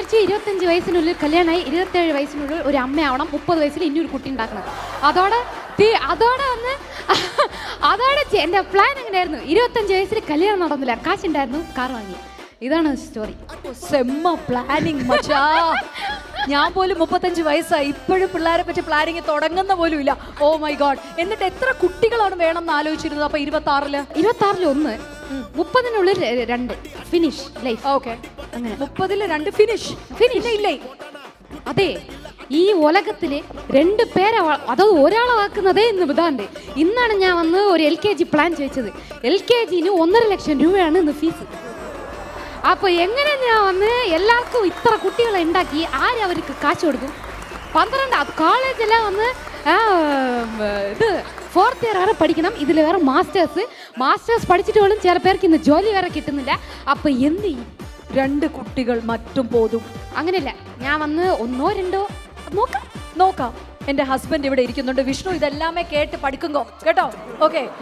വിചാരിച്ചു 25 വയസ്സിനുള്ളിൽ കല്യാണമായി 27 വയസ്സിനുള്ളിൽ ഒരു അമ്മയാവണം, 30 വയസ്സിൽ ഇനിയൊരു കുട്ടി ഉണ്ടാക്കണം. അതോടെ എൻ്റെ പ്ലാൻ എങ്ങനെയായിരുന്നു? 25 വയസ്സിൽ കല്യാണം നടന്നില്ല, കാശുണ്ടായിരുന്നു, കാർ വാങ്ങി. ഇതാണ് സ്റ്റോറി. സെമ്മ പ്ലാനിങ് മച്ചാ. ഞാൻ പോലും 35 വയസ്സായി, ഇപ്പോഴും പിള്ളേരെ പറ്റി പ്ലാനിങ് തുടങ്ങുന്ന പോലും ഇല്ല. Oh my god. എന്നിട്ട് എത്ര കുട്ടികളാണ് വേണമെന്ന് ആലോചിച്ചിരുന്നത്? അപ്പൊ 26-ല് 1, 30-നുള്ളിൽ 2 ഫിനിഷ് ലൈഫ്. ഓക്കെ, അങ്ങനെ 30-ല് 2 ഫിനിഷ് ഇല്ലേ? അതെ, ഈ ഉലകത്തില് 2 പേരെ അതോ ഒരാളെ വാക്കുന്നതേ ഇന്ന് ഇതാണ്ട്. ഇന്നാണ് ഞാൻ വന്ന് ഒരു LKG പ്ലാൻ ചോദിച്ചത്. LKGന് 1.5 ലക്ഷം രൂപയാണ് ഇന്ന് ഫീസ്. അപ്പൊ എങ്ങനെ ഞാൻ വന്ന് എല്ലാവർക്കും ഇത്ര കുട്ടികളെ ഉണ്ടാക്കി ആരവർക്ക് കാശ് കൊടുക്കും? 12 കോളേജെല്ലാം വന്ന് ഇത് 4th ഇയർ വരെ പഠിക്കണം. ഇതിൽ വേറെ മാസ്റ്റേഴ്സ് പഠിച്ചിട്ട് പോലും ചില പേർക്ക് ഇന്ന് ജോലി വരെ കിട്ടുന്നില്ല. അപ്പൊ എന്ത് ചെയ്യും? 2 കുട്ടികൾ മറ്റും പോതും. അങ്ങനെയല്ല, ഞാൻ വന്ന് 1, 2 നോക്കാം. എന്റെ ഹസ്ബൻഡ് ഇവിടെ ഇരിക്കുന്നുണ്ട്. വിഷ്ണു ഇതെല്ലാമേ കേട്ട് പഠിക്കുങ്കോ കേട്ടോ. ഓക്കെ.